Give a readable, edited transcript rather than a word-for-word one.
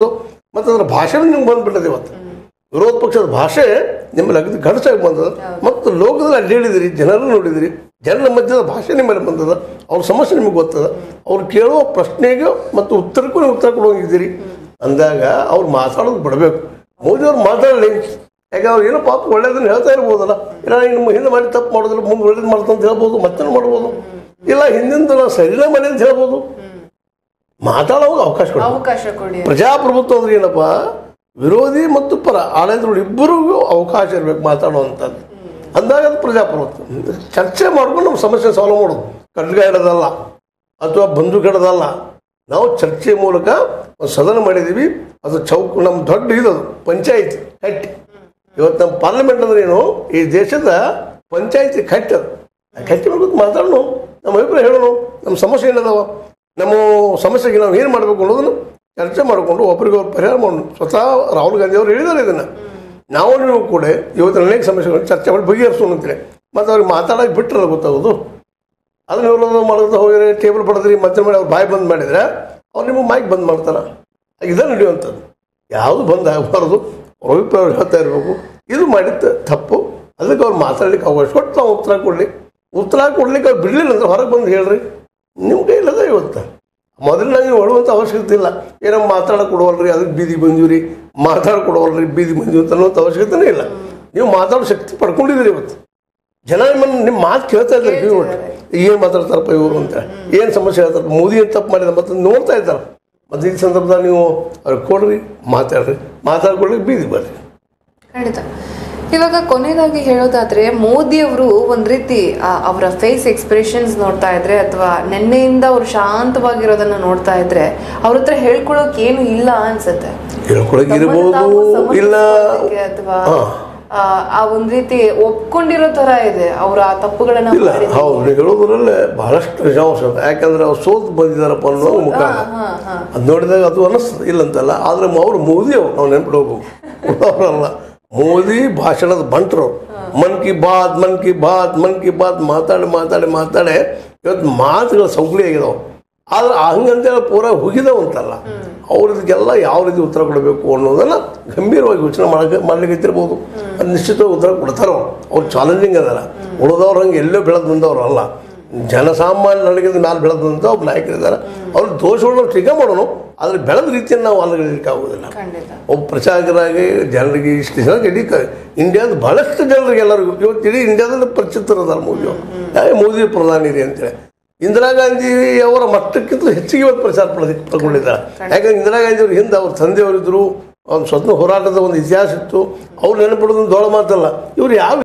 ಮತ್ತು ಅದರ ಭಾಷೆ ನಿಮ್ಗೆ ಬಂದ್ಬಿಟ್ಟದೆ ಇವತ್ತು ವಿರೋಧ ಪಕ್ಷದ ಭಾಷೆ ನಿಮ್ಮಲ್ಲಿ ಅಗದಿ ಗಡಸಾಗಿ ಬಂದದ ಮತ್ತು ಲೋಕದಲ್ಲಿ ಅಡ್ಡಾಡಿದಿರಿ ಜನರನ್ನು ನೋಡಿದಿರಿ ಜನರ ಮಧ್ಯದ ಭಾಷೆ ನಿಮ್ಮಲ್ಲಿ ಬಂದದ ಅವ್ರ ಸಮಸ್ಯೆ ನಿಮಗೆ ಗೊತ್ತದ ಅವ್ರು ಕೇಳುವ ಪ್ರಶ್ನೆಗೆ ಮತ್ತು ಉತ್ತರಕ್ಕೂ ನೀವು ಉತ್ತರ ಕೊಡೋಂಗಿದ್ದೀರಿ ಅಂದಾಗ ಅವ್ರು ಮಾತಾಡೋದು ಬಿಡಬೇಕು ಮೋದಿಯವ್ರು ಮಾತಾಡಲಿ ಯಾಕಂದ್ರೆ ಅವ್ರು ಏನೋ ಪಾಪ ಒಳ್ಳೇದನ್ನು ಹೇಳ್ತಾ ಇರ್ಬೋದಲ್ಲ ಇಲ್ಲ ನಿಮ್ಮ ಹಿಂದೆ ಮಾಡಿ ತಪ್ಪು ಮಾಡೋದಿಲ್ಲ ಮುಂದೆ ಒಳ್ಳೇದು ಮಾಡ್ತಂತ ಹೇಳ್ಬೋದು ಮತ್ತೆ ಮಾಡ್ಬೋದು ಇಲ್ಲ ಹಿಂದಿಂದ ನಾವು ಸರಿನೇ ಮನೆ ಅಂತ ಹೇಳ್ಬೋದು ಮಾತಾಡೋದು ಅವಕಾಶ ಕೊಡಿ ಪ್ರಜಾಪ್ರಭುತ್ವ ಅಂದ್ರೆ ಏನಪ್ಪ ವಿರೋಧಿ ಮತ್ತು ಪರ ಆಡಳಿತಗಳು ಇಬ್ಬರಿಗೂ ಅವಕಾಶ ಇರಬೇಕು ಮಾತಾಡುವಂಥದ್ದು ಅಂದಾಗ ಅದು ಪ್ರಜಾಪ್ರಭುತ್ವ ಚರ್ಚೆ ಮಾಡ್ಕೊಂಡು ನಮ್ಮ ಸಮಸ್ಯೆ ಸಾಲ್ವ್ ಮಾಡೋದು ಖಡ್ಗ ಇಡೋದಲ್ಲ ಅಥವಾ ಬಂದೂಕ್ ಇಡೋದಲ್ಲ ನಾವು ಚರ್ಚೆ ಮೂಲಕ ಒಂದು ಸದನ ಮಾಡಿದ್ದೀವಿ ಅದು ಚೌಕ ನಮ್ಮ ದೊಡ್ಡ ಇದದು ಪಂಚಾಯಿತಿ ಕಟ್ಟಿ ಇವತ್ತು ನಮ್ಮ ಪಾರ್ಲಿಮೆಂಟ್ ಅಂದ್ರೆ ಏನು ಈ ದೇಶದ ಪಂಚಾಯಿತಿ ಕಟ್ಟಿ ಅದು ಕಟ್ಟಿ ಮಾಡ್ಕೊಂಡು ಮಾತಾಡೋಣ ನಮ್ಮ ಅಭಿಪ್ರಾಯ ಹೇಳೋಣ ನಮ್ಮ ಸಮಸ್ಯೆ ಏನದಾವ ನಮ್ಮ ಸಮಸ್ಯೆಗೆ ನಾವು ಏನು ಮಾಡಬೇಕು ಅನ್ನೋದನ್ನು ಚರ್ಚೆ ಮಾಡಿಕೊಂಡು ಒಬ್ಬರಿಗೊಬ್ಬರು ಪರಿಹಾರ ಮಾಡೋಣ ಸ್ವತಃ ರಾಹುಲ್ ಗಾಂಧಿ ಅವರು ಹೇಳಿದ್ದಾರೆ ಇದನ್ನು ನಾವು ನೀವು ಕೂಡ ಇವತ್ತಿನ ಅನೇಕ ಸಮಸ್ಯೆಗಳನ್ನು ಚರ್ಚೆ ಮಾಡಿ ಬಗೆಹರಿಸೋಣ ಅಂತೇಳಿ ಮತ್ತು ಅವ್ರಿಗೆ ಮಾತಾಡೋಕೆ ಬಿಟ್ಟರೆ ಗೊತ್ತಾಗೋದು ಅದನ್ನ ಇವರು ಮಾಡೋದು ಹೋಗಿದ್ರೆ ಟೇಬಲ್ ಪಡೆದ್ರಿ ಮತ್ತೆ ಮಾಡಿ ಅವ್ರು ಬಾಯಿ ಬಂದ್ ಮಾಡಿದರೆ ಅವ್ರು ನಿಮಗೆ ಮೈಕ್ ಬಂದ್ ಮಾಡ್ತಾರೆ ಇದೇ ನಡೆಯುವಂಥದ್ದು ಯಾವುದು ಬಂದ್ ಆಗಬಾರ್ದು ಅವ್ರ ಅಭಿಪ್ರಾಯ ಹೇಳ್ತಾ ಇರಬೇಕು ಇದು ಮಾಡಿದ್ದು ತಪ್ಪು ಅದಕ್ಕೆ ಅವ್ರು ಮಾತಾಡ್ಲಿಕ್ಕೆ ಅವಕಾಶ ಕೊಟ್ಟು ನಾವು ಉತ್ತರ ಕೊಡ್ಲಿಕ್ಕೆ ಅವ್ರು ಬಿಡಲಿಲ್ಲ ಅಂದ್ರೆ ಹೊರಗೆ ಬಂದು ಹೇಳ್ರಿ ನಿಮ್ಮ ಕೈಲದ ಇವತ್ತು ಮೊದಲನಾಗ ನೀವು ಹೊಡುವಂಥ ಅವಶ್ಯಕತೆ ಇಲ್ಲ ಏನೋ ಮಾತಾಡೋಕೆ ಕೊಡವಲ್ರಿ ಅದಕ್ಕೆ ಬೀದಿ ಬಂದೀವ್ರಿ ಮಾತಾಡ್ಕೊಡವಲ್ರಿ ಬೀದಿ ಬಂದೀವಿ ಅಂತ ಅನ್ನೋಂಥ ಅವಶ್ಯಕತೆನೇ ಇಲ್ಲ ನೀವು ಮಾತಾಡೋ ಶಕ್ತಿ ಪಡ್ಕೊಂಡಿದ್ದೀರಿ ಇವತ್ತು ಜನ ನಿಮ್ಮ ಮಾತು ಕೇಳ್ತಾ ಇದ್ದಾರೆ ಕಿವಿ ಏನು ಮಾತಾಡ್ತಾರಪ್ಪ ಇವರು ಅಂತ ಏನು ಸಮಸ್ಯೆ ಹೇಳ್ತಾರೆ ಮೋದಿ ಏನು ತಪ್ಪು ಮಾಡಿದ ಮತ್ತು ನೋಡ್ತಾ ಇದ್ದಾರೆ ಮತ್ತು ಈ ಸಂದರ್ಭದಲ್ಲಿ ನೀವು ಅವ್ರಿಗೆ ಕೊಡ್ರಿ ಮಾತಾಡ್ಕೊಡ್ರಿ ಬೀದಿ ಬರ್ರಿ ಖಂಡಿತ ಇವಾಗ ಕೊನೆಯದಾಗಿ ಹೇಳೋದಾದ್ರೆ ಮೋದಿ ಅವರು ಒಂದ್ ರೀತಿ ಅವರ ಫೇಸ್ ಎಕ್ಸ್ಪ್ರೆಷನ್ಸ್ ನೋಡ್ತಾ ಇದ್ರೆ ಅಥವಾ ನಿನ್ನೆಯಿಂದ ಅವ್ರು ಶಾಂತವಾಗಿರೋದನ್ನ ನೋಡ್ತಾ ಇದ್ರೆ ಅವ್ರ ಹತ್ರ ಹೇಳ್ಕೊಳಕ್ ಏನು ಇಲ್ಲ ಅನ್ಸುತ್ತೆ ಇಲ್ಲ ಅಥವಾ ಆ ಒಂದ್ ರೀತಿ ಒಪ್ಕೊಂಡಿರೋ ತರ ಇದೆ ಅವ್ರ ಆ ತಪ್ಪುಗಳನ್ನ ಇಲ್ಲ ಹೌದು ಹೇಳೋದ್ರಲ್ಲೇ ಬಹಳಷ್ಟು ನಿಜಾಂಶ ಯಾಕಂದ್ರೆ ಅವ್ರು ಸೋತು ಬಂದಿದ್ದಾರಪ್ಪ ಅನ್ನೋ ಮುಖ ಅದು ನೋಡಿದಾಗ ಅದು ಅನಿಸ್ತದೆ ಇಲ್ಲಂತಲ್ಲ ಆದ್ರೆ ಅವ್ರು ಮೋದಿ ಅವ್ರು ನಾವು ನೆನ್ಪಿಡೋಗು ಅವರಲ್ಲ ಮೋದಿ ಭಾಷಣದ ಬಂಟರು ಮನ್ ಕಿ ಬಾತ್ ಮಾತಾಡಿ ಇವತ್ತು ಮಾತುಗಳ ಸೌಕಳಿ ಆಗಿದಾವೆ ಆದ್ರೆ ಹಂಗಂತೇಳಿ ಪೂರ ಹುಗಿದವಂತಲ್ಲ ಅವ್ರದಕ್ಕೆಲ್ಲ ಯಾವ ರೀತಿ ಉತ್ತರ ಕೊಡಬೇಕು ಅನ್ನೋದನ್ನ ಗಂಭೀರವಾಗಿ ಯೋಚನೆ ಮಾಡ್ಲಿಕ್ಕೆ ಇರ್ಬೋದು ಅದು ನಿಶ್ಚಿತವಾಗಿ ಉತ್ತರ ಕೊಡ್ತಾರ ಅವ್ರು ಚಾಲೆಂಜಿಂಗ್ ಅದಲ್ಲ ಉಳಿದವ್ರು ಹಂಗೆ ಎಲ್ಲೋ ಬೆಳೆದು ಬಂದವರು ಅಲ್ಲ ಜನಸಾಮಾನ್ಯ ನಡಗಿದ ಮೇಲೆ ಬೆಳೆದು ಬಂದ ಒಬ್ಬ ನಾಯಕರಿದ್ದಾರೆ ಅವ್ರ ದೋಷಗಳನ್ನ ಟೀಕೆ ಮಾಡೋಣ ಆದರೆ ಬೆಳೆದ ರೀತಿಯನ್ನು ನಾವು ಅಲ್ಲಗಳಿಕ್ಕೆ ಆಗೋದಿಲ್ಲ ಒಬ್ಬ ಪ್ರಚಾರಕರಾಗಿ ಜನರಿಗೆ ಇಷ್ಟು ಜನಕ್ಕೆ ಇಡೀ ಇಂಡಿಯಾದ ಬಹಳಷ್ಟು ಜನರಿಗೆ ಎಲ್ಲರಿಗೂ ಇವತ್ತು ಇಡೀ ಇಂಡಿಯಾದಲ್ಲಿ ಪರಿಚಿತರದಾರ ಮೋದಿ ಪ್ರಧಾನಿ ರೀ ಅಂತೇಳಿ ಇಂದಿರಾ ಗಾಂಧಿ ಅವರ ಮಟ್ಟಕ್ಕಿಂತ ಹೆಚ್ಚಿಗೆ ಇವತ್ತು ಪ್ರಚಾರ ಪಡ್ಕೊಂಡಿದ್ದಾರೆ ಯಾಕಂದ್ರೆ ಇಂದಿರಾ ಗಾಂಧಿ ಅವ್ರ ಹಿಂದೆ ಅವ್ರ ತಂದೆಯವರಿದ್ದರು ಒಂದು ಸ್ವತಂತ್ರ ಹೋರಾಟದ ಒಂದು ಇತಿಹಾಸ ಇತ್ತು ಅವ್ರು ನೆನಪಿಡೋದು ದೊಡ್ಡ ಮಾತಲ್ಲ ಇವ್ರು ಯಾವ